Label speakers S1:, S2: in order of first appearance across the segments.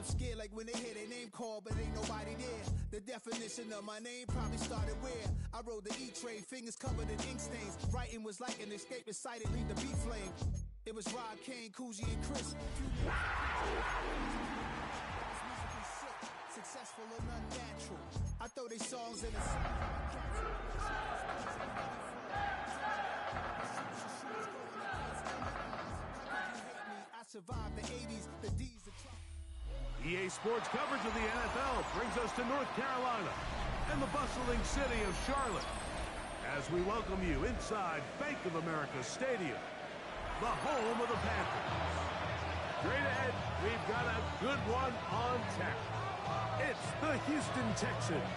S1: scared like when they hear their name called, but ain't nobody there. The definition of my name probably started where I rode the E-train, fingers covered in ink stains. Writing was like an escape inside it, leave the beat flame. It was Rod, Kane, Coogee, and Chris. Successful and unnatural. I throw they songs in a I survived the 80s, the D's, the
S2: EA Sports coverage of the NFL brings us to North Carolina and the bustling city of Charlotte as we welcome you inside Bank of America Stadium, the home of the Panthers. Straight ahead, we've got a good one on tap. It's the Houston Texans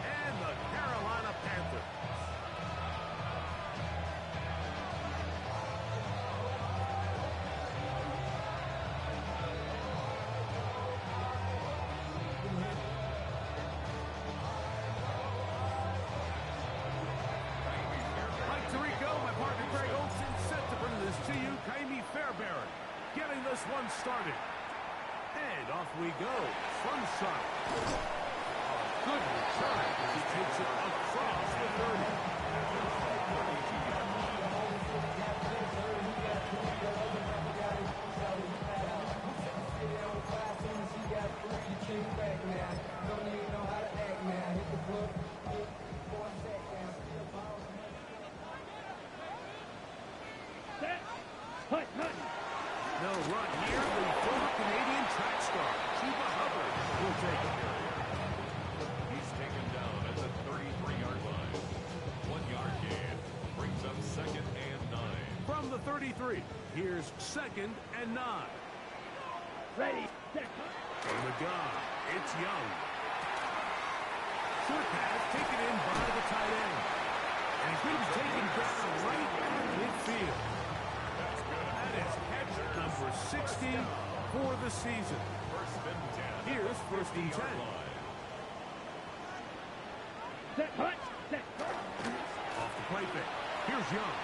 S2: and the Carolina Panthers. Getting this one started. And off we go from Charlotte. A good return as he takes it across the 30. No run here. The former Canadian track star, Chuba Hubbard, will take it.
S3: He's taken down at the 33-yard line. 1 yard gain brings up 2nd and 9.
S2: From the 33, here's 2nd and 9.
S4: Ready, set.
S2: From the gun, it's Young. Short pass taken in by the tight end. And he's going to be taken down right at midfield. That is catch number 60 for the season. Here's 1st and 10.
S4: Set, punch, set.
S2: Off the play fake. Here's Young.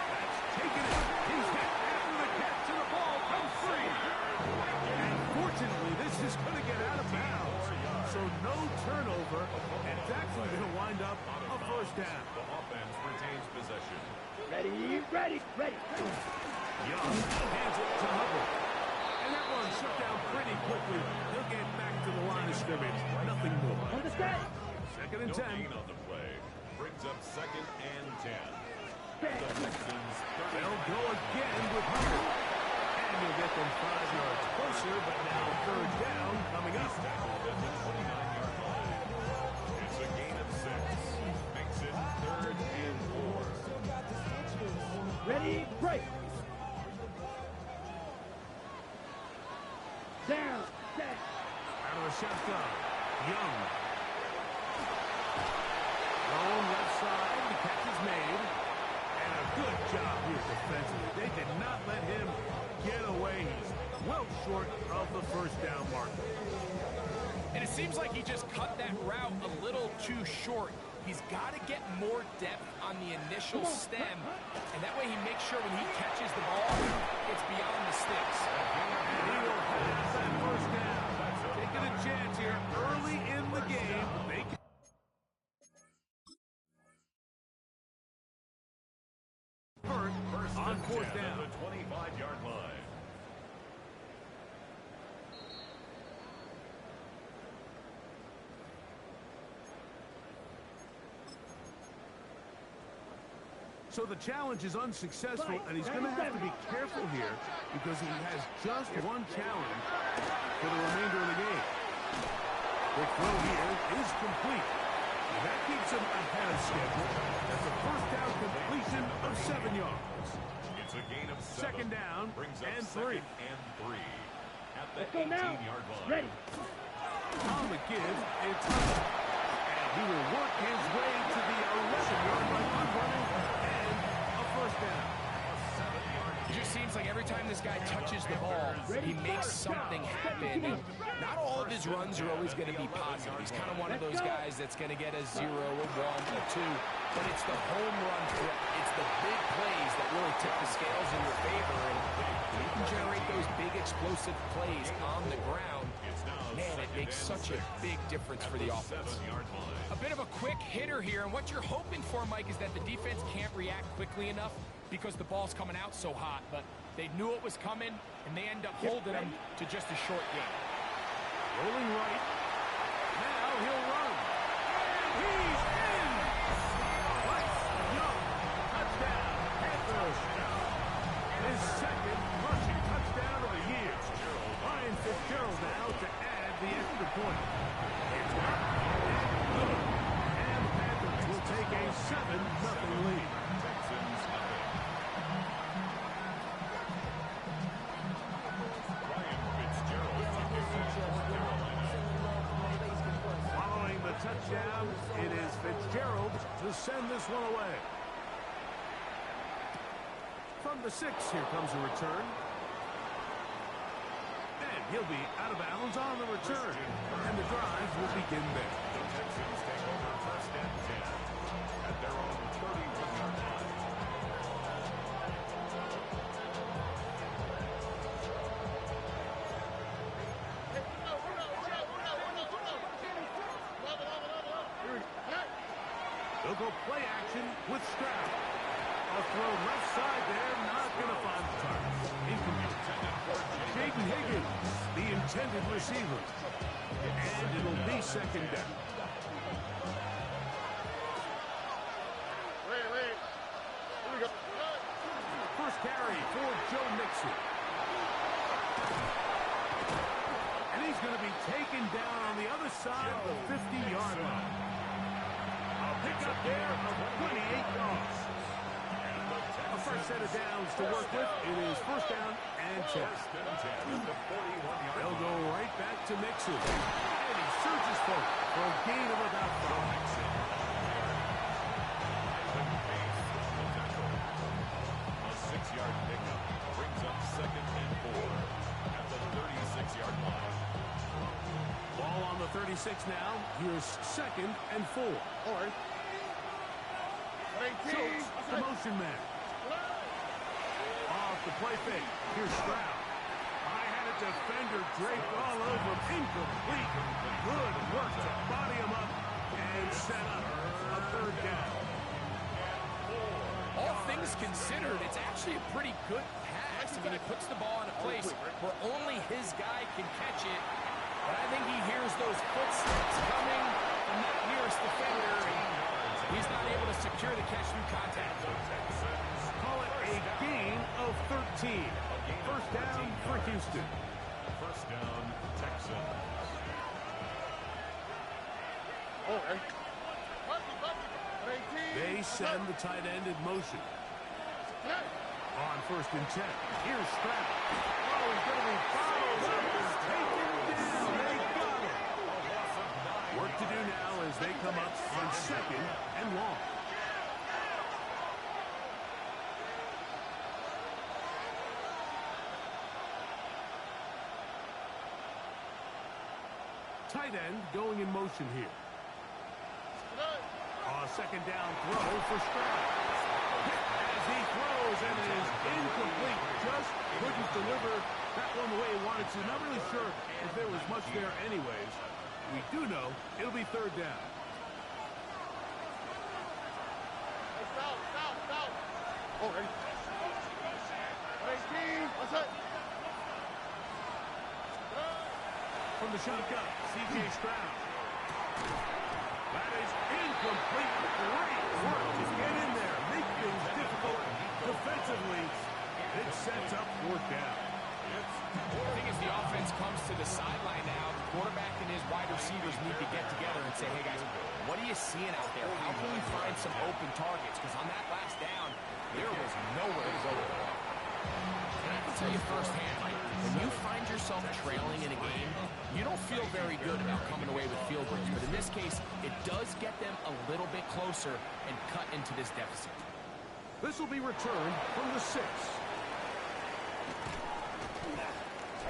S2: That's taken in. He's hit after the catch, and the ball comes free. And fortunately, this is going to get out of bounds. So no turnover, and it's actually going to wind up a 1st down.
S3: The offense retains possession.
S4: Ready.
S2: Young hands it to Hubbard. And that one shut down pretty quickly. He'll get back to the line of scrimmage. Nothing more.
S4: Understand?
S2: 2nd and 10.
S3: No gain on the play. Brings up 2nd and 10. The Texans.
S2: They'll go again with Hubbard. And you'll get them 5 yards closer, but now 3rd down coming up.
S3: Tackled at the 29-yard line. It's a gain of 6. Makes it 3rd and 4.
S4: Ready, break. Down, set.
S2: Out of the shotgun, Young. Thrown left side, the catch is made. And a good job here defensively. They did not let him get away. He's well short of the 1st down marker.
S5: And it seems like he just cut that route a little too short. He's got to get more depth on the initial stem, and that way he makes sure when he catches the ball, it's beyond the sticks.
S2: And he will have that 1st down. Taking a chance here early in the game. They can on 4th down.
S3: The 25-yard line.
S2: So the challenge is unsuccessful, and he's going to have to be careful here because he has just one challenge for the remainder of the game. The throw here is complete. That keeps him ahead of schedule. That's a 1st down completion of 7 yards.
S3: It's a gain of 7.
S2: 2nd down
S3: Brings up
S2: and
S3: 2nd
S2: 3.
S3: and 3. At the
S4: Let's go now.
S3: 18-yard line.
S4: Ready.
S2: On the give, it's Hubbard. And he will work his way to the 11-yard line on running and a 1st down.
S5: It just seems like every time this guy touches the ball, he makes something happen. And not all of his runs are always going to be positive. He's kind of one of those guys that's going to get a 0, a 1, a 2. But it's the home run threat. It's it's the big plays that really tip the scales in your favor. And you can generate those big explosive plays on the ground. Man, it makes such a big difference for the offense. A bit of a quick hitter here, and what you're hoping for, Mike, is that the defense can't react quickly enough because the ball's coming out so hot. But they knew it was coming, and they end up holding them to just a short game.
S2: Rolling right. Now he'll run. And he's in! Let's go! Touchdown, Panthers! His second rushing touchdown of the year. Ryan Fitzgerald now to add the extra point. It's up and good. And the Panthers will take a 7-0 lead.
S3: Texans nothing. Ryan Fitzgerald took his Carolina.
S2: Following the touchdown, it is Fitzgerald to send this one away. From the 6, here comes a return. And he'll be out of bounds on the return. And the drive will begin there.
S3: The Texans take over first and 10 at their own 31-yard line.
S2: They'll go play action with Stroud. A throw left side there, not going to find the target. Incomplete. Jaden Higgins, the intended receiver. And it'll be second down. First carry for Joe Mixon. And he's going to be taken down on the other side of the 50-yard line. A pickup there of 28 yards. A first set of downs to work with. It is first down and 10. They'll go right back to Mixon. And he surges forward for a gain of about 5.
S3: A 6-yard pickup brings up second and 4 at the 36-yard line.
S2: Ball on the 36 now. Here's second and 4. Schultz, the motion man. Off the play fake. Here's Stroud. High-headed defender draped all over him. Incomplete. Good work to body him up and set up a third down.
S5: All things considered, it's actually a pretty good pass. I mean, he puts the ball in a place where only his guy can catch it. But I think he hears those footsteps coming from that nearest defender. He's not able to secure the catch through contact.
S2: Call it a gain of 13. First down for Houston.
S3: First down, Texans.
S2: They send the tight end in motion. On first and 10. Here's Stroud. Oh, he's going to be fouled. Taken down. They got him. Work to do now as they come up on second and long. Tight end going in motion here. Second down throw for Stroud. As he throws, and it is incomplete. Just couldn't deliver that one the way he wanted to. Not really sure if there was much there anyways. We do know it'll be third down. From the shotgun, C.J. Stroud. That is incomplete. Great work to get in there. Make things difficult defensively. It sets up fourth down.
S5: I think as the offense comes to the sideline now, the quarterback and his wide receivers need to get together and say, hey guys, what are you seeing out there? How can we find some open targets? Because on that last down, there was nowhere to go with the ball. And I can tell you firsthand, Mike, when you find yourself trailing in a game, you don't feel very good about coming away with field goals. But in this case, it does get them a little bit closer and cut into this deficit.
S2: This will be returned from the 6.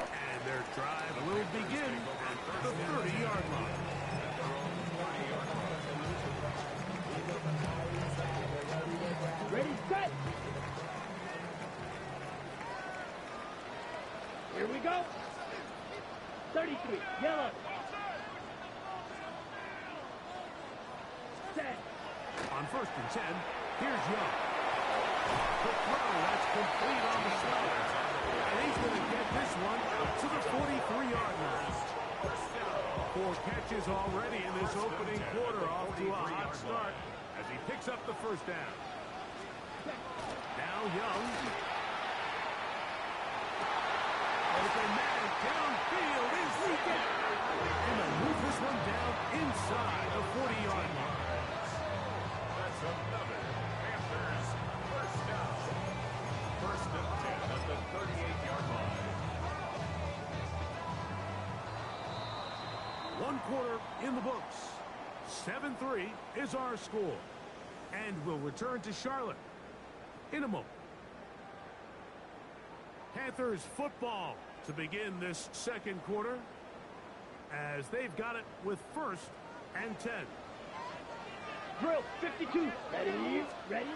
S2: And their drive will begin at the 30-yard line.
S4: Ready, set. Here we go. 33, yellow. Set.
S2: On 1st and 10, here's Young. The throw, that's complete on the slider. And he's going to get this one out to the 43-yard line. 4 catches already in this opening quarter, off to a hot start as he picks up the first down. Now Young. Open man downfield is Weekend. And they'll move this one down inside the 40-yard line.
S3: That's another Panthers first down. 1st and 10 at the 38-yard line.
S2: 1 quarter in the books. 7-3 is our score. And we'll return to Charlotte in a moment. Panthers football to begin this second quarter as they've got it with 1st and 10.
S4: Drill, 52. Ready, ready.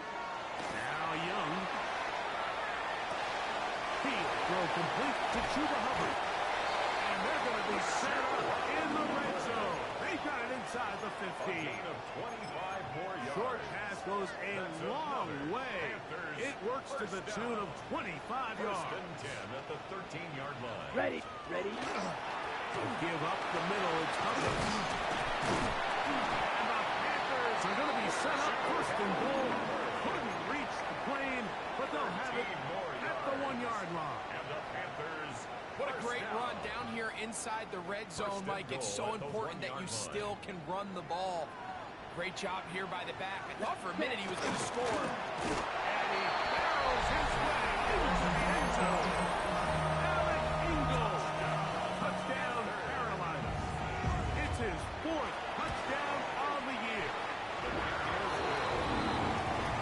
S2: Now Young. Field throw complete to Chuba Hubbard. And they're going to be set up in the red zone. They got it inside the 15.
S3: Of 25 more yards.
S2: Short pass goes a long way. It works to the tune of 25 yards.
S3: 1st and 10 at the 13-yard line.
S4: Ready, ready.
S2: To give up the middle, it's Hubbard. And the Panthers are going to be set up 1st and goal. Couldn't reach the plane, but they'll have it at the 1-yard line.
S3: And the Panthers.
S5: What a great run down here inside the red zone, Mike. It's so important that you still can run the ball. Great job here by the back. I thought for a minute he was going to score.
S2: And he barrels his way into the end zone. Alec Ingold. Touchdown, Carolina. It's his 4th touchdown on the year.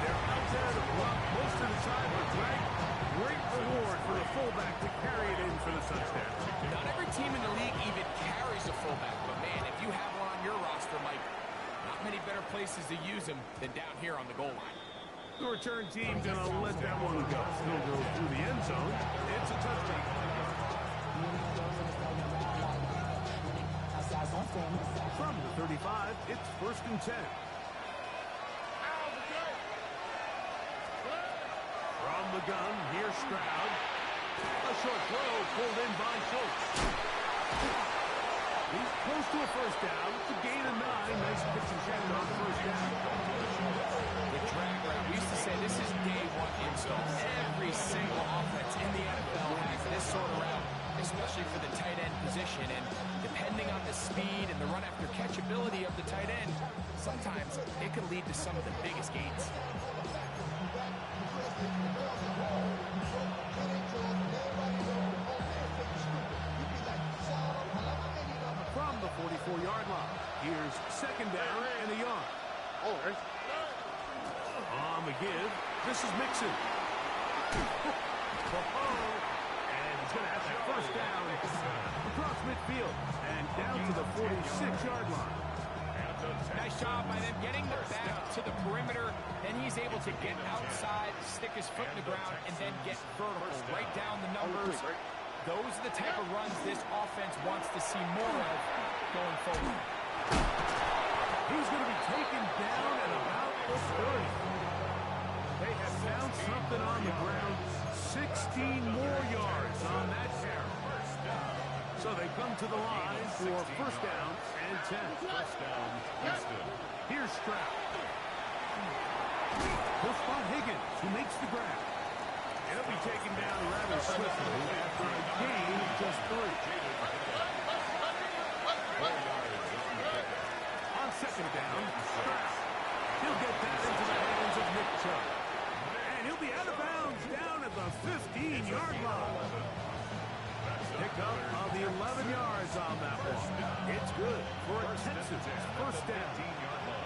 S2: They're out there to block most of the time, but great reward for the fullback to carry it in for the touchdown.
S5: Not every team in the league even carries a fullback, but man, if you have one on your roster, Mike, not many better places to use him than down here on the goal line.
S2: The return team gonna let that one go. Still go through the end zone. It's a touchdown. From the 35, it's 1st and 10. From the gun, here's Stroud. A short throw pulled in by Schultz. He's close to a first down. It's a gain of 9. Nice pitch and check on the first down.
S5: The drag route, we used to say this is day 1 install. Every single offense in the NFL has this sort of route, especially for the tight end position. And depending on the speed and the run after catchability of the tight end, sometimes it can lead to some of the biggest gains.
S2: From the 44-yard line, here's 2nd down and a yard. On the give, this is Mixon. And he's going to have that first down across midfield and down to the 46-yard line.
S5: Nice job by them getting the back to the perimeter. Then he's able to get outside, stick his foot in the ground, and then get vertical right down the numbers. Those are the type of runs this offense wants to see more of going forward.
S2: He's going to be taken down at about the 30. They have found something on the ground. 16 more yards on that carry. So they come to the line for 1st down and 10.
S3: 1st down, Houston.
S2: Here's Stroud. He'll spot Higgins, who makes the grab. He'll be taken down rather swiftly after a gain of just 3. On 2nd down, Stroud. He'll get that into the hands of Nick Chubb. And he'll be out of bounds down at the 15-yard line. Pickup of the 11 yards on that one. It's good for a Texans 1st down.
S3: 18-yard line.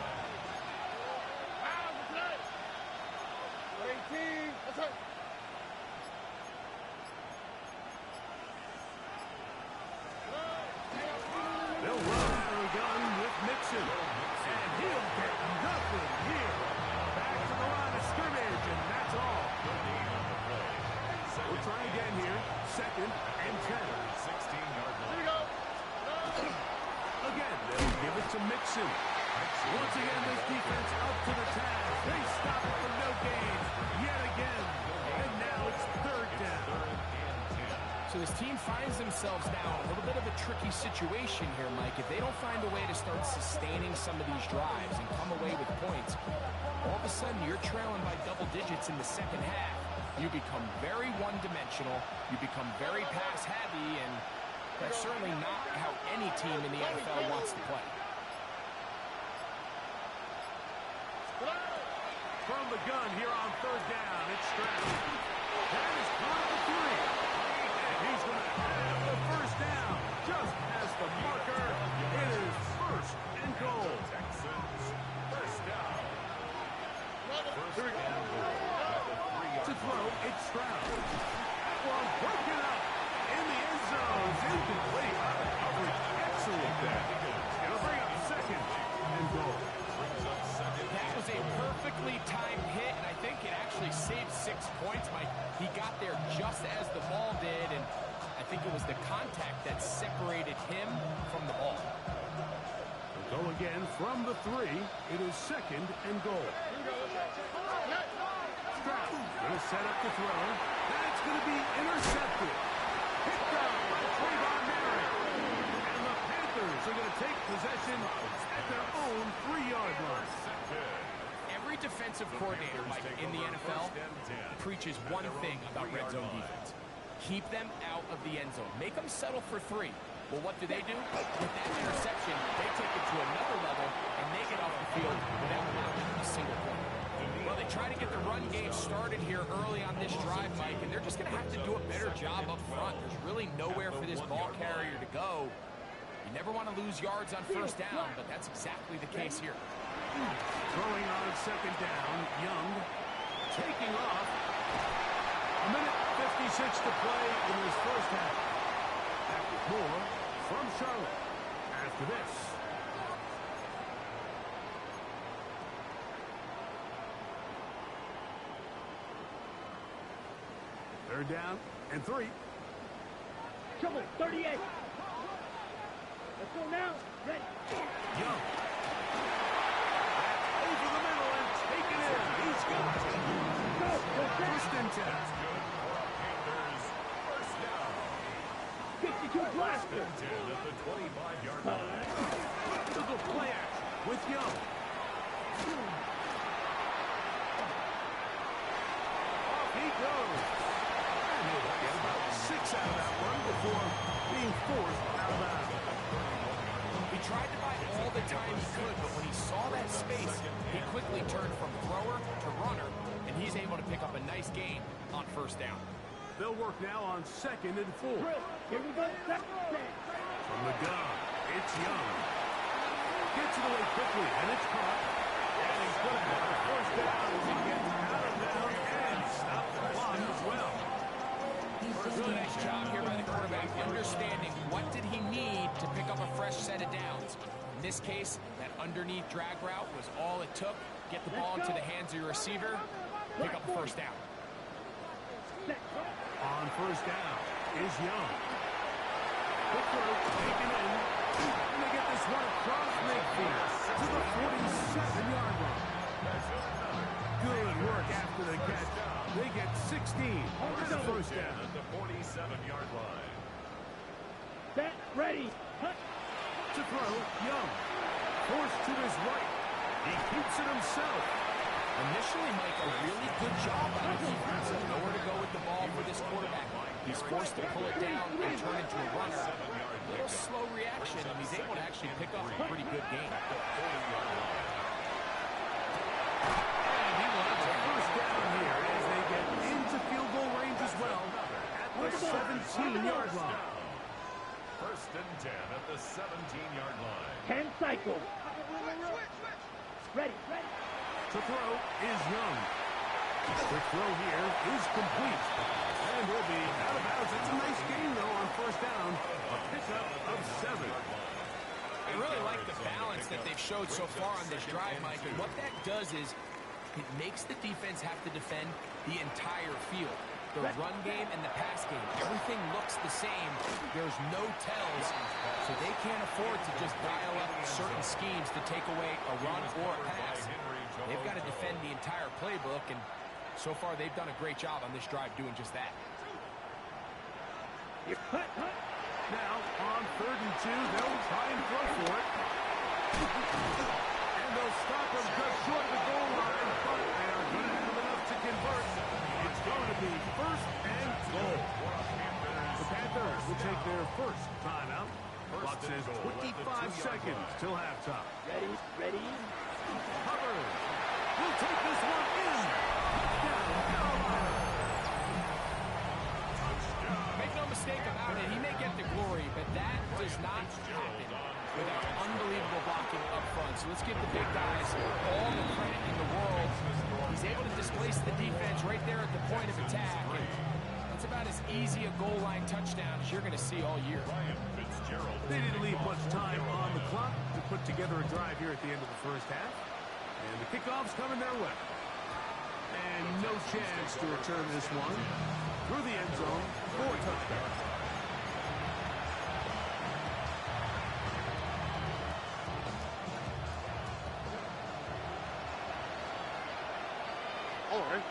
S2: They'll run out of the gun with Mixon. And he'll get nothing here. Back to the line of scrimmage, and that's all. We'll try again here. 2nd and 10.
S3: 16-yard line.
S2: Again, they'll give it to Mixon. Once again, this defense up to the task. They stop it for no gain yet again. And now it's 3rd down.
S5: So this team finds themselves now in a little bit of a tricky situation here, Mike. If they don't find a way to start sustaining some of these drives and come away with points, all of a sudden you're trailing by double digits in the second half. You become very one-dimensional. You become very pass-heavy, and that's certainly not how any team in the NFL wants to play.
S2: From the gun here on 3rd down, it's Stroud. That is caught at the 3. And he's going to have the 1st down. Just as the marker, it is 1st and goal.
S3: Texans, 1st down.
S2: To throw, it's Stroud. That one broken up in the end zone. Incomplete. Coverage excellent there. It'll bring up 2nd and goal.
S5: That was a perfectly timed hit, and I think it actually saved 6 points, Mike. He got there just as the ball did, and I think it was the contact that separated him from the ball.
S2: We'll go again from the 3. It is 2nd and goal. Stroud going to set up the throw. That's going to be intercepted. Picked up by Trayvon Merritt. And the Panthers are going to take possession at their own 3-yard line.
S5: Every defensive coordinator, Mike, in the NFL preaches one thing about red zone defense. Keep them out of the end zone. Make them settle for 3. Well, what do? With that interception, they take it to another level, and they get off the field without allowing a single point. Well, they try to get the run game started here early on this drive, Mike, and they're just going to have to do a better job up front. There's really nowhere for this ball carrier to go. You never want to lose yards on 1st down, but that's exactly the case here.
S2: Throwing on 2nd down, Young taking off. 1:56 to play in this 1st half. Back with more from Charlotte after this. Third down and 3.
S4: Trouble, 38. Let's go now. Ready.
S2: Young. Over the middle and taken in. He's got it.
S4: Go,
S2: 1st and 10.
S3: Panthers, 1st down.
S4: 52 blaster.
S3: 10 at the 25-yard line.
S2: Took a play action with Young. Off he goes. And he'll get about 6 out of that one before being forced out of bounds.
S5: He tried to buy all the time he could, but when he saw that space, he quickly turned from thrower to runner, and he's able to pick up a nice gain on 1st down.
S2: They'll work now on 2nd and 4.
S4: Here we go.
S2: From the gun, it's Young. Gets it away quickly, and it's caught. And he's going to have a 1st down as he gets out of bounds and stopped the clock as well.
S5: Really nice job here by the quarterback, understanding what did he need to pick up a fresh set of downs. In this case, that underneath drag route was all it took. Get the ball into the hands of your receiver, pick up a 1st down.
S2: On 1st down is Young. The throw taken in. And they get this one across midfield to the 47-yard line. Good work after the catch. They get 16 on the 1st down.
S3: At the 47-yard line.
S4: Set, ready. Cut.
S2: To throw, Young. Forced to his right. He keeps it himself.
S5: Initially, Mike, a really good job on the defense. Nowhere to go with the ball for this quarterback. He's forced to pull it down and turn into a runner. A little slow reaction, and he's able to actually pick up a pretty good game.
S2: And he will have a 1st down here as they get into field goal range as well at the 17-yard line.
S3: 1st and 10 at the 17-yard line.
S4: 10 cycles. Ready.
S2: To throw is Young. The throw here is complete. And will be out of bounds. It's a nice game, though, on 1st down. A pickup of 7.
S5: I really like the balance that they've showed so far on this drive, Mike. And what that does is it makes the defense have to defend the entire field. The run game and the pass game, everything looks the same. There's no tells, so they can't afford to just dial up certain schemes to take away a run or a pass. They've got to defend the entire playbook, and so far they've done a great job on this drive doing just that.
S2: Now, on 3rd and 2, they'll try and throw for it. And they'll stop him just short of the goal line, but they are going to have enough to convert. It's going to be 1st and goal. The Panthers will take their first timeout. Clock says 25 seconds till halftime.
S4: Ready.
S2: Hubbard will take this one in. Touchdown, Carolina.
S5: Make no mistake about it, he may get the glory, but that does not happen without unbelievable blocking up front. So let's give the big guys all the credit in the world. He's able to displace the defense right there at the point of attack. And that's about as easy a goal line touchdown as you're going to see all year.
S2: They didn't leave much time on the clock to put together a drive here at the end of the first half. And the kickoff's coming their way. And no chance to return this one through the end zone for a touchdown.
S6: All right.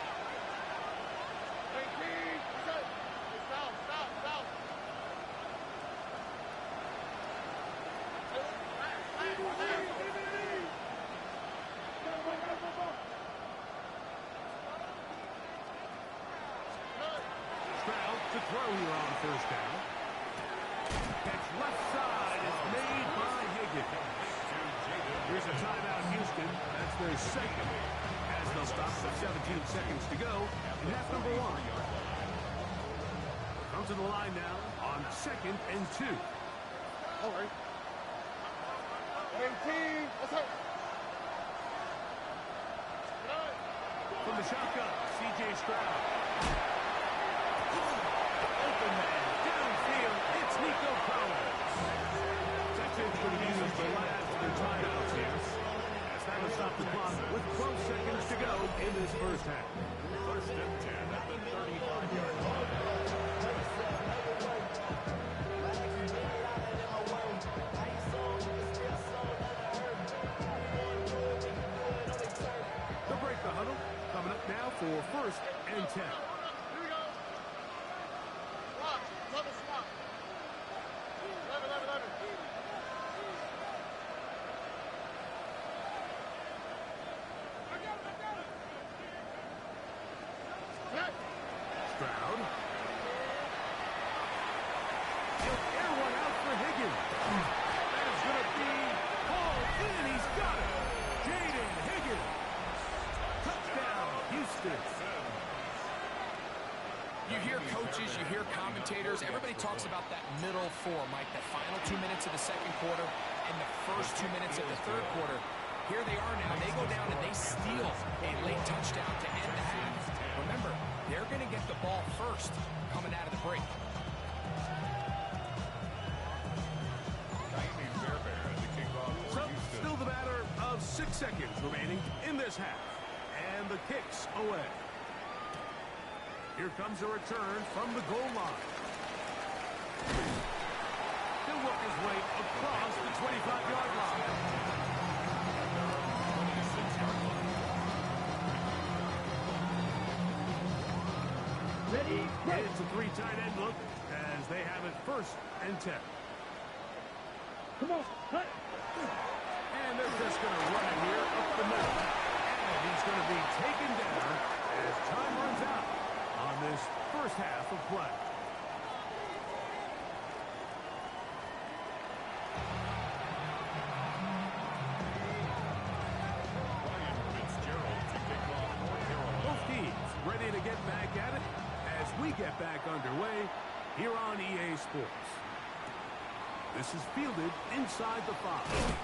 S2: Stroud to throw here on 1st down. Catch left side is made by Higgins. Here's a timeout, Houston. That's their second. As they'll stop with 17 seconds to go in half number 1. Come to the line now on 2nd and 2.
S6: All right. 18. What's up?
S2: From the shotgun, C.J. Stroud. Open man, downfield, it's Nico Collins. Texans going to use the last of their timeouts here. As that will stop the clock with 12 seconds to go in this first half.
S3: 1st and 10 at the 35-yard line.
S2: They'll break the huddle. Coming up now for 1st and 10.
S6: Here we go. Swap. Level swap. 11.
S2: Stroud. He'll air one out for Higgins. That is going to be hauled in. He's got it. Jaden Higgins. Touchdown, Houston.
S5: You hear coaches, you hear commentators, everybody talks about that middle four, Mike, the final 2 minutes of the second quarter and the first 2 minutes of the third quarter. Here they are now. They go down and they steal a late touchdown to end the half. Remember, they're going to get the ball first coming out of the break.
S2: So, still the matter of 6 seconds remaining in this half. And the kick's away. Here comes a return from the goal line. He'll work his way across the 25-yard line.
S4: Ready.
S2: It's a 3 tight end look as they have it 1st and 10.
S4: Come on. Cut.
S2: And they're just going to run it here up the middle. And he's going to be taken down as time runs out on this first half of play. Both teams ready to get back at it as we get back underway here on EA Sports. This is fielded inside the 5.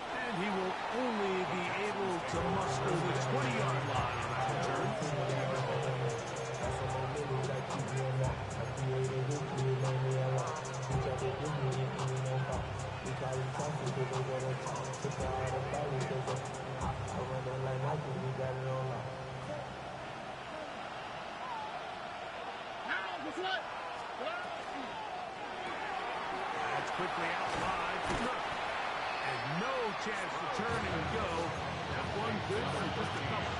S2: And he will only be able to muster the 20-yard line on that return. That's quickly out wide. And no chance to turn and go. That one good for just a couple.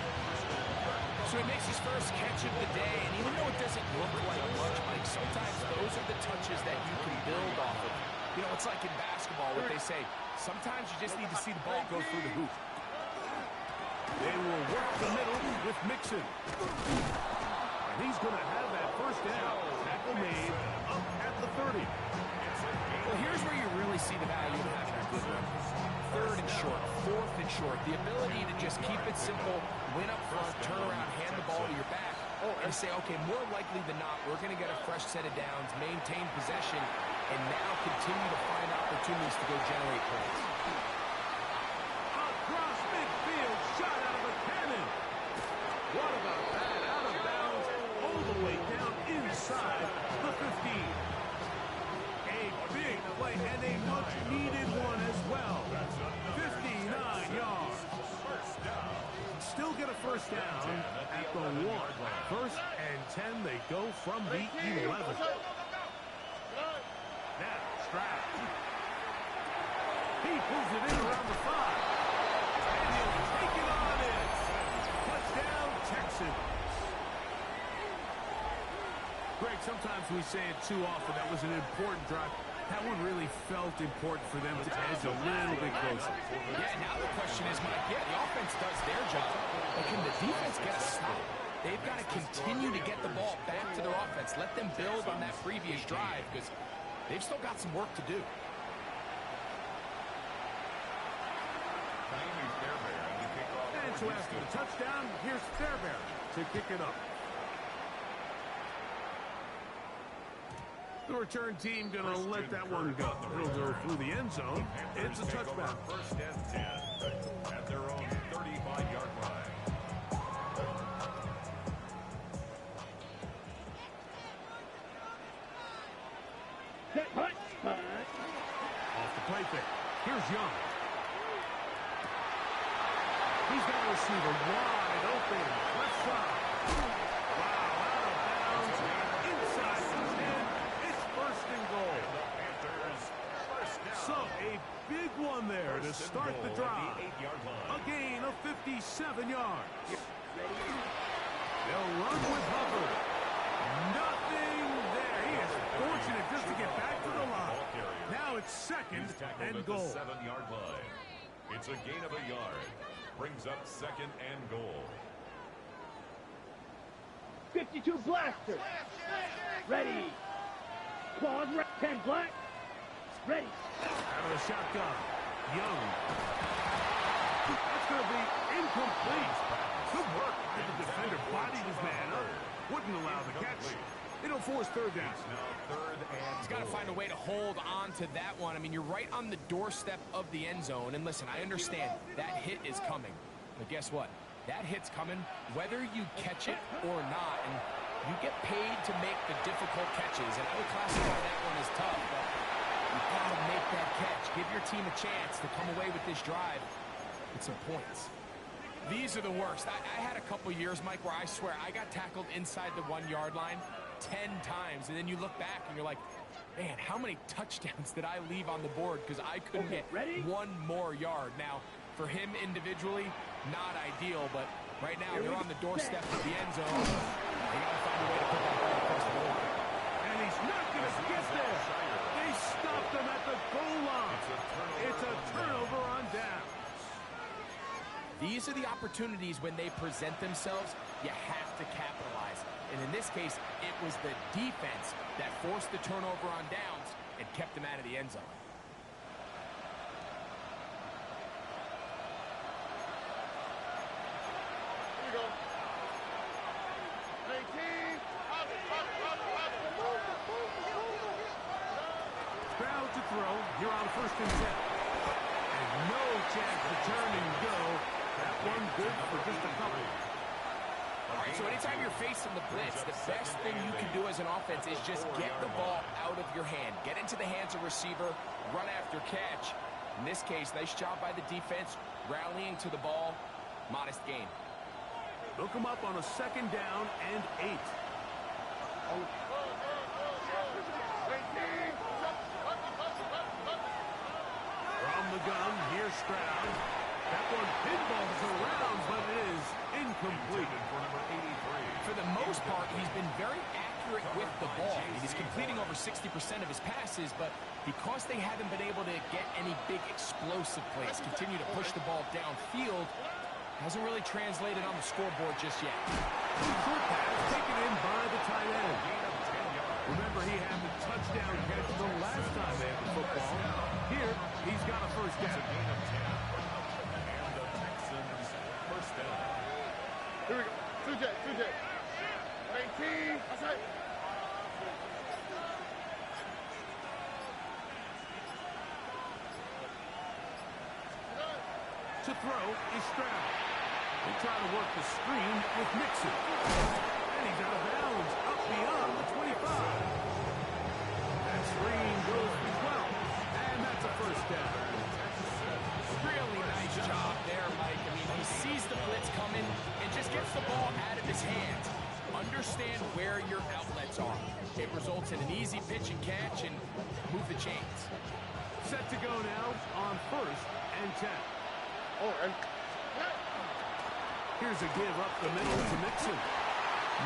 S5: So he makes his first catch of the day, and even though it doesn't look like much, Mike, sometimes those are the touches that you can build off of. You know, it's like in basketball what they say, sometimes you just need to see the ball go through the hoop.
S2: They will work the middle with Mixon. And he's going to have that first down. Tackle made up at the 30.
S5: Well, here's where you really see the value of having a good run. Third and short, fourth and short. The ability to just keep it simple, win up front, turn around, hand the ball to your back, and say, okay, more likely than not, we're going to get a fresh set of downs, maintain possession, and now continue to find opportunities to go generate points.
S2: Across midfield, shot out of a cannon. What about that? Out of bounds, all the way down inside the 15. A big play and a much-needed one as well. 59 yards. Still get a first down at the 1. First and 10, they go from the 11. Now, Stroud. He pulls it in around the 5. And he'll take it on in. Touchdown, Texans. Greg, sometimes we say it too often. That was an important drive. That one really felt important for them to edge a little bit closer.
S5: Yeah, now the question is, Mike, yeah, the offense does their job, but can the defense get a stop? They've got to continue to get the ball back to their offense. Let them build on that previous drive because they've still got some work to do.
S2: And so after the touchdown, here's Fairbairn to kick it up. The return team going to let that one go. It'll go through the end zone. It's a touchback.
S3: First and 10 at their own 35-yard line.
S4: Set, punt.
S2: Off the play fake. Here's Young. He's got a receiver wide open. Left side. Wow, out of bounds. Inside the 10. It's first and goal. So a big one there to start the drive. A gain of 57 yards. They'll run with Hubbard. Nothing there. He is fortunate just to get back to the line. Now it's second and goal.
S3: 7-yard line. It's a gain of a yard. Brings up second and goal.
S4: 52 blaster. Ready. Claws, 10 black. Ready.
S2: Out of the shotgun. Young. That's going to be incomplete. Good work. The defender bodied his man up. Wouldn't allow the catch. It'll force third down.
S5: He's got to find a way to hold on to that one. I mean, you're right on the doorstep of the end zone. And listen, I understand that hit is coming. But guess what? That hit's coming whether you catch it or not. And you get paid to make the difficult catches. And I would classify that one as tough. But you've got to make that catch. Give your team a chance to come away with this drive with some points. These are the worst. I had a couple years, Mike, where I swear I got tackled inside the 1-yard line 10 times. And then you look back and you're like, man, how many touchdowns did I leave on the board because I couldn't get one more yard. Now, for him individually, not ideal, but right now you're on the doorstep of the end zone. You got to find a way to put that ball across the board.
S2: And he's not going to get there. They stopped him at the goal line. It's a turnover on downs.
S5: These are the opportunities when they present themselves, you have to capitalize. And in this case, it was the defense that forced the turnover on downs and kept them out of the end zone.
S6: Here you go. 18.
S2: Stroud to throw. Here on first and 10. And no chance to turn and go. That one good for just a couple.
S5: All right, so anytime you're facing the blitz, the best thing you can do as an offense is just get the ball out of your hand. Get into the hands of receiver, run after catch. In this case, nice job by the defense, rallying to the ball. Modest gain.
S2: Look him up on a second down and 8. the gun. Here's Stroud. That one pinballs around, but it is incomplete.
S3: For number 83.
S5: For the most part, he's been very accurate with the ball. He's completing over 60% of his passes, but because they haven't been able to get any big explosive plays, continue to push the ball downfield, hasn't really translated on the scoreboard just yet.
S2: Short pass taken in by the tight end. Remember, he had the touchdown catch the last time they had the football. Here, he's got a first down.
S3: And the Texans first down.
S6: Here we go. 2J. 19. That's right.
S2: To throw is Stroud. They try to work the screen with Mixon. And he's out of bounds, up beyond the 25. That screen goes for 12. And that's a first down.
S5: Really nice job there, Mike. I mean, he sees the blitz coming and just gets the ball out of his hands. Understand where your outlets are. It results in an easy pitch and catch and move the chains.
S2: Set to go now on 1st and 10.
S6: Oh, and
S2: Here's a give up the middle to Mixon.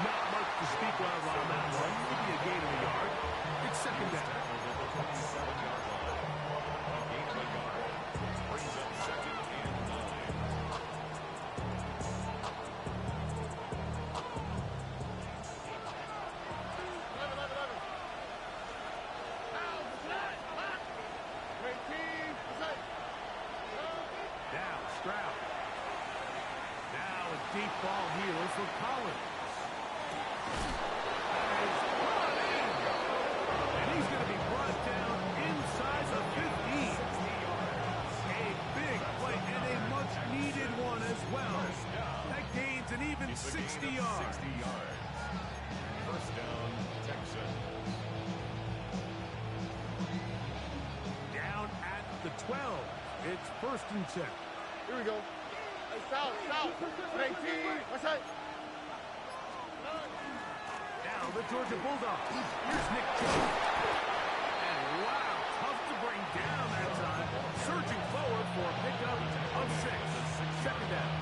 S2: Not much to speak of on that one. Maybe a gain of a yard. It's second down.
S3: Brings up second and
S6: 19. That's right.
S2: Now Stroud. Now a deep ball here for Collins. And he's going to be brought down inside the 15. A big play and a much-needed one as well. That gains an even 60 yards.
S3: 60 yards. First down, Texans.
S2: Down at the 12. It's 1st and 10.
S6: Here we go. Hey, south. 19. That's right.
S2: Now the Georgia Bulldogs. Here's Nick Chubb. And wow, tough to bring down that time. Surging forward for a pickup of 6. Second down.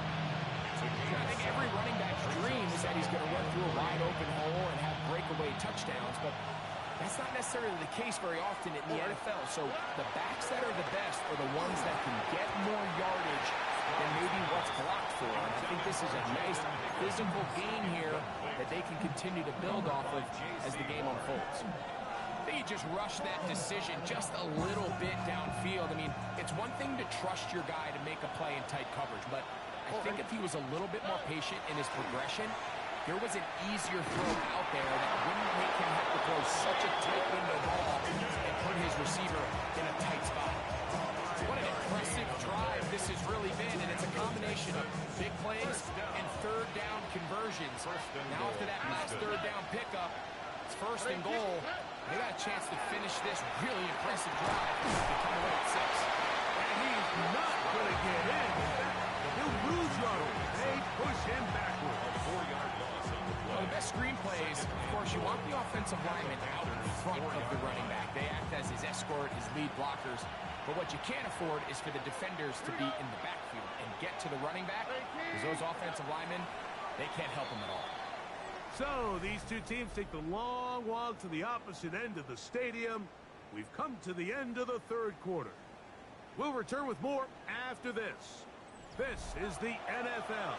S5: I think every running back's dream is that he's going to run through a wide open hole and have breakaway touchdowns, but that's not necessarily the case very often in the NFL. So the backs that are the best are the ones that can get more yardage than maybe what's blocked for. And I think this is a nice physical gain here that they can continue to build off of as the game unfolds. I think he just rushed that decision just a little bit downfield. I mean, it's one thing to trust your guy to make a play in tight coverage, but I think if he was a little bit more patient in his progression, there was an easier throw out there that wouldn't make him have to throw such a tight window ball and put his receiver in a tight spot. What an impressive drive this has really been, and it's a combination of big plays and third down conversions. Now after that last third down pickup, it's 1st and goal. They got a chance to finish this really impressive drive and come away at 6.
S2: And he's not going to get in. He'll lose yardage. They push him backward.
S3: 4-yard loss on the play.
S5: Well, the best screen plays, of course, you want the offensive lineman out in front of the running back. They act as his escort, his lead blockers. But what you can't afford is for the defenders to be in the backfield and get to the running back, because those offensive linemen, they can't help him at all.
S2: So these two teams take the long walk to the opposite end of the stadium. We've come to the end of the 3rd quarter. We'll return with more after this. This is the NFL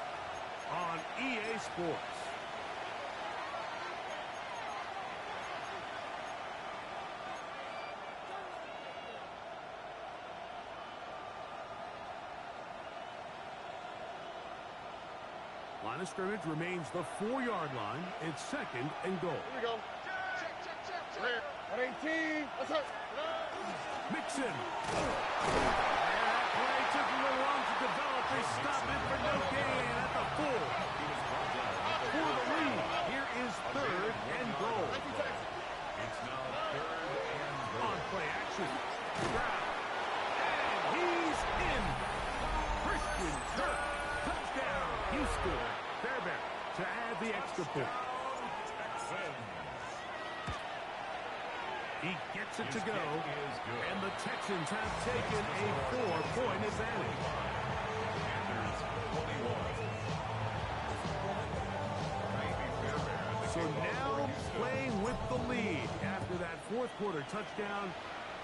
S2: on EA Sports. Line of scrimmage remains the 4-yard line. It's 2nd and goal.
S6: Here we go. Check. 18. That's right.
S2: Mixon. And that play took a little long to develop. They stop it for no gain at the 4. For the lead, here is 3rd and goal.
S3: It's now 3rd and goal.
S2: On play action. Stroud. And he's in. Christian Kirk. Touchdown. Houston. Fairbairn to add the extra point. He gets gets it to go, and the Texans have taken a 4-point advantage. So now playing with the lead after that fourth quarter touchdown,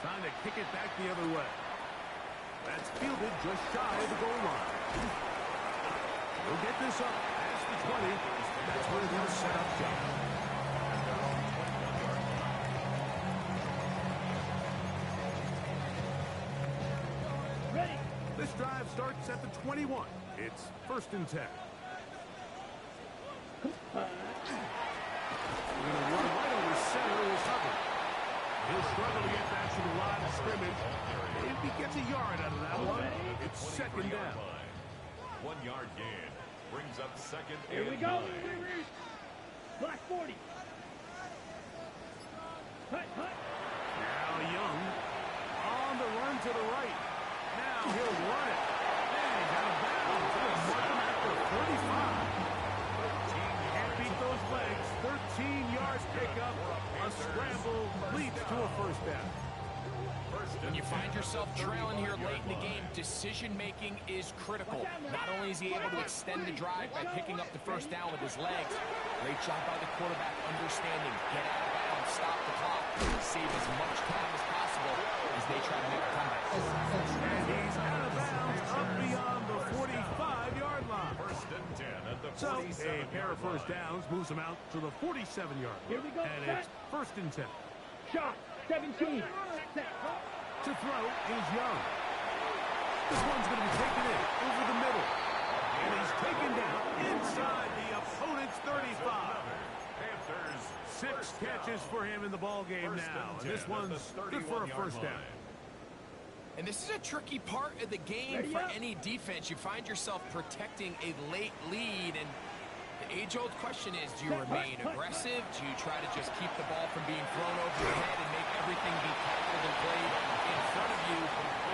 S2: trying to kick it back the other way. That's fielded just shy of the goal line. We'll get this up past the 20. That's where they'll set up shop.
S4: Ready.
S2: This drive starts at the 21. It's 1st and 10. We're going to run right over center is Hubbard. He'll struggle to get back to the line of scrimmage. If he gets a yard out of that one, it's 2nd down.
S3: 1 yard gain brings up 2nd and 9.
S4: Here we go. Black 40. Hut, hut.
S2: Now Young on the run to the right. Now he'll run it. And he's out of bounds. He'll mark him at the 35. Can't beat those legs. 13 yards pickup. A scramble leads to a 1st down.
S5: When you find yourself trailing here late in the game, decision-making is critical. Not only is he able to extend the drive by picking up the 1st down with his legs, great job by the quarterback understanding, get out of bounds, stop the clock, save as much time as possible as they try to make a comeback.
S2: And he's out of bounds up beyond the 45-yard line.
S3: 1st and 10 at the 47.
S2: So a pair of 1st downs moves him out to the 47-yard line.
S4: Here we go.
S2: And it's 1st and 10.
S4: Shot. 17. Set.
S2: To throw is Young. This one's going to be taken in over the middle. And he's taken down inside the opponent's 35. Panthers 6 catches for him in the ball game now. And this one's good for a 1st down.
S5: And this is a tricky part of the game for any defense. You find yourself protecting a late lead, and the age-old question is, do you remain aggressive? Do you try to just keep the ball from being thrown over your head and make everything be tackled and played in front of you?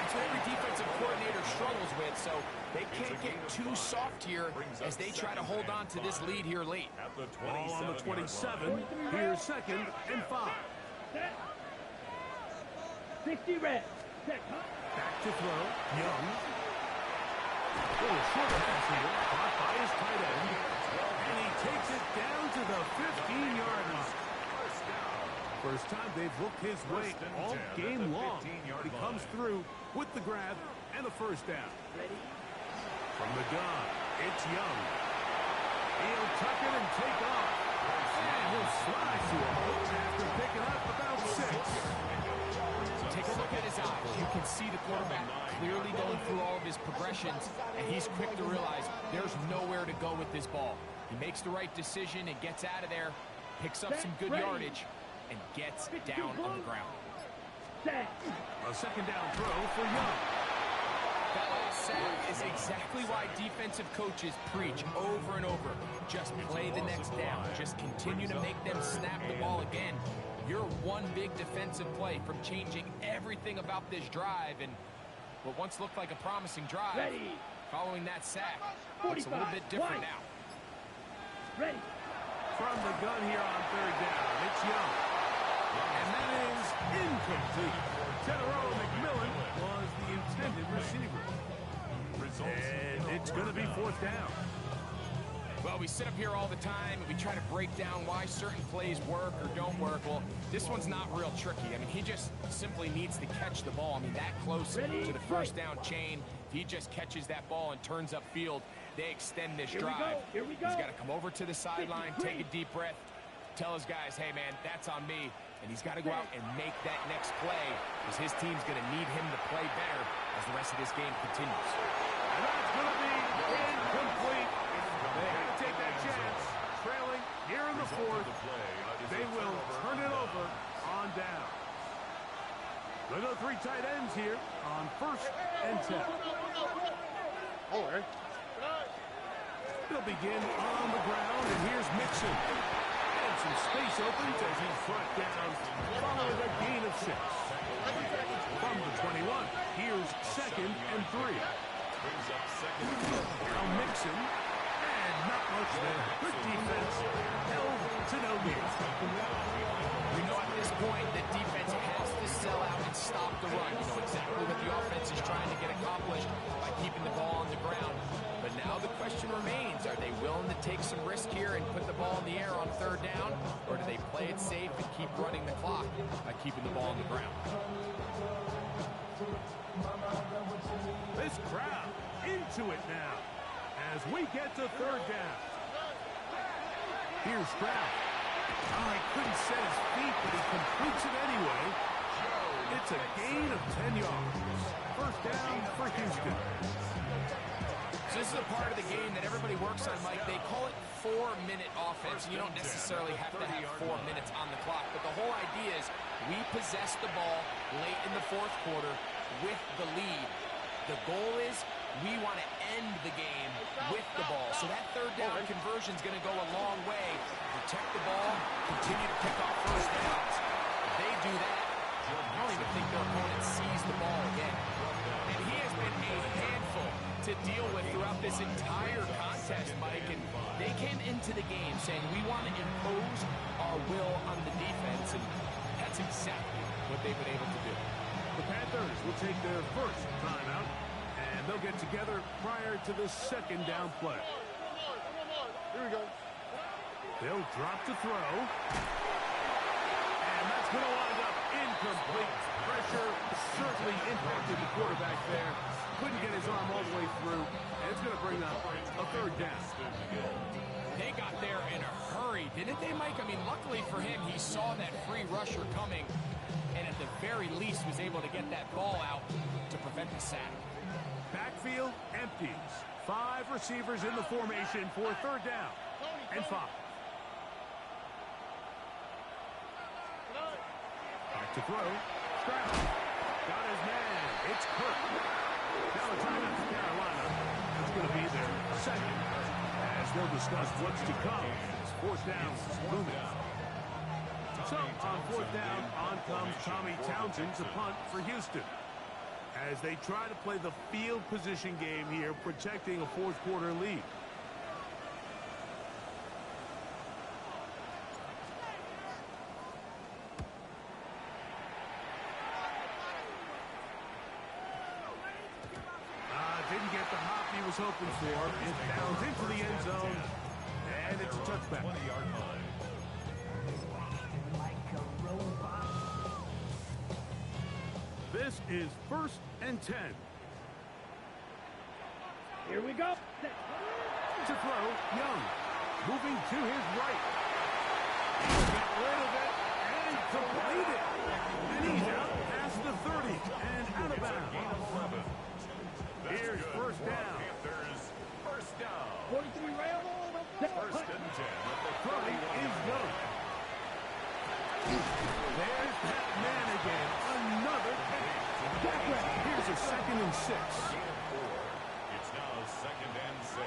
S5: That's what every defensive coordinator struggles with, so they can't get too soft here as they try to hold on to this lead here late.
S2: Ball on the 27. Here's 2nd and 5.
S4: 60 red. Set.
S2: Back to throw. Young. Little short pass here. Caught by his tight end. And he takes it down to the 15-yard line. First time they've looked his way all game long. He comes through with the grab and the 1st down. From the gun, it's Young. He'll tuck it and take off. And he'll slide to a hole after picking up about 6.
S5: Take a look at his eyes. You can see the quarterback clearly going through all of his progressions, and he's quick to realize there's nowhere to go with this ball. He makes the right decision and gets out of there, picks up some good yardage, and gets down on the ground.
S2: A 2nd down throw for Young.
S5: That last sack is exactly why defensive coaches preach over and over. Just play the next down. Just continue to make them snap the ball again. You're one big defensive play from changing everything about this drive, and what once looked like a promising drive, following that sack, looks a little bit different now.
S4: Ready.
S2: From the gun here on 3rd down, it's Young. And that is incomplete. Tedero McMillan was the intended receiver. And it's going to be 4th down.
S5: Well, we sit up here all the time and we try to break down why certain plays work or don't work. Well, this one's not real tricky. I mean, he just simply needs to catch the ball. I mean, that close to the 1st down chain, if he just catches that ball and turns upfield, they extend this drive.
S4: Here we go.
S5: He's got to come over to the sideline, take a deep breath, tell his guys, hey, man, that's on me. And he's got to go out and make that next play because his team's going to need him to play better as the rest of this game continues.
S2: And that's going to be incomplete. They had to take that chance. Trailing here in the 4th. They will turn it over on down. They go 3 tight ends here on 1st and 10. They'll begin on the ground, and here's Mixon. And some space opens as he's brought down following a gain of 6. From the 21, here's 2nd and 3. Now Mixon. And not much there. Good defense. Held to no gain.
S5: You know, at this point, the defense has to sell out and stop the run. You know exactly what the offense is trying to get accomplished by keeping the ball on the ground. But now the question remains, are they willing to take some risk here and put the ball in the air on third down? Or do they play it safe and keep running the clock by keeping the ball on the ground?
S2: This crowd into it now as we get to third down. Here's Stroud. Oh, he couldn't set his feet, but he completes it anyway. It's a gain of 10 yards. First down for Houston.
S5: So this is a part of the game that everybody works on, Mike. They call it 4-minute offense. You don't necessarily have to have 4 minutes on the clock, but the whole idea is we possess the ball late in the fourth quarter with the lead. The goal is we want to end the game with the ball. So that third down conversion is going to go a long way. Protect the ball, continue to pick off first downs. If they do that, I don't even think their opponent sees the ball again. And he has been a handful to deal with throughout this entire contest, Mike. And they came into the game saying we want to impose our will on the defense, and that's exactly what they've been able to do.
S2: The Panthers will take their first timeout, and they'll get together prior to the second down play.
S6: Here we go.
S2: They'll drop to throw. And that's going to wind up incomplete. Pressure certainly impacted the quarterback there. Couldn't get his arm all the way through, and it's going to bring up a third down.
S5: They got there in a hurry, didn't they, Mike? I mean, luckily for him, he saw that free rusher coming, and at the very least was able to get that ball out to prevent the sack.
S2: Backfield empties. 5 receivers in the formation for third down and 5. Back to throw. Stroud. Got his man. It's Kirk. Now a timeout for Carolina. It's going to be their second, as they'll discuss what's to come. Fourth down looming. So on fourth down, on comes Tommy Townsend to punt for Houston, as they try to play the field position game here, protecting a fourth quarter lead. Didn't get the hop he was hoping for. It bounds into the end zone, and it's a touchback.
S3: 20-yard line.
S2: This is first and 10.
S4: Here we go.
S2: To throw, Young. Moving to his right. He'll get rid of it and complete it. And he's out past the 30 and out of bounds. Here's first down.
S3: Panthers, first down.
S4: 43 rail.
S3: First and 10 at the
S2: Throwing is Young. There's that man again. Another catch. Here's a second and 6.
S3: It's now second and 6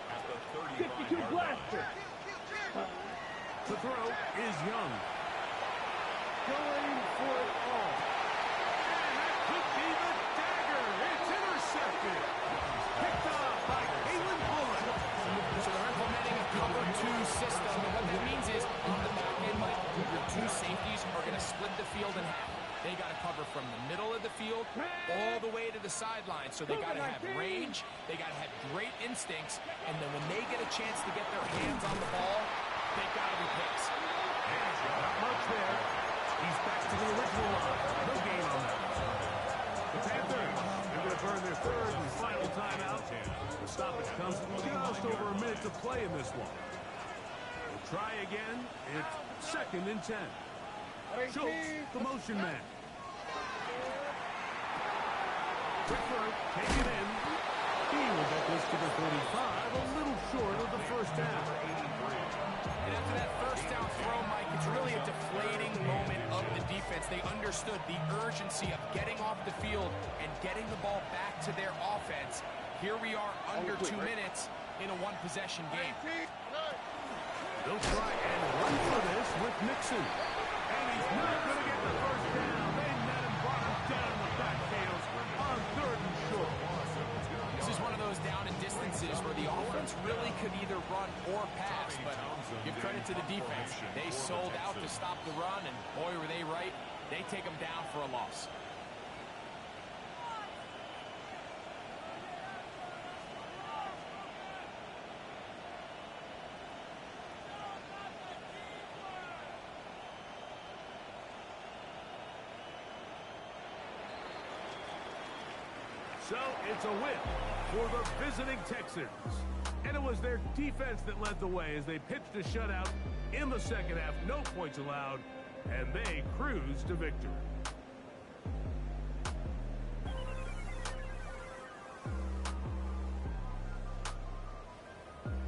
S3: at the
S4: 52
S3: 35-yard
S4: blaster.
S3: line.
S2: The throw is Young. Going for it all. And that could be the dagger. It's intercepted. Picked off by Kalen Bullock.
S5: So they're implementing a cover 2 system, and what that means is on the back end, Mike, your 2 safeties are going to split the field in half. They got to cover from the middle of the field all the way to the sideline. So they got to have range, they got to have great instincts, and then when they get a chance to get their hands on the ball, they've got to be picks.
S2: Not much there. He's back to the original line. No gain on that. The Panthers are going to burn their third and final timeout. The stoppage comes with just over a minute to play in this one. We'll try again. It's second and 10. Schultz, the motion man. Whitford, take it in. He will get this to the 35, a little short of the first down.
S5: And after that first down throw, Mike, it's really a deflating moment of the defense. They understood the urgency of getting off the field and getting the ball back to their offense. Here we are under 2 minutes in a one-possession game.
S2: They'll try and run for this with Mixon. And he's not going to get the first down. They met him, brought him down in the backfield on third and short.
S5: This is one of those down and distance sequences where the offense really could either run or pass, but give credit to the defense. They sold out to stop the run, and boy, were they right. They take them down for a loss.
S2: So it's a win for the visiting Texans. And it was their defense that led the way as they pitched a shutout in the second half. No points allowed, and they cruised to victory.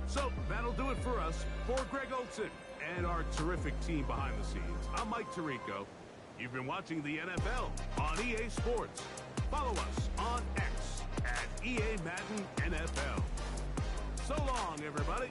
S2: So that'll do it for us. For Greg Olson and our terrific team behind the scenes, I'm Mike Tirico. You've been watching the NFL on EA Sports. Follow us on X at EA Madden NFL. So long, everybody.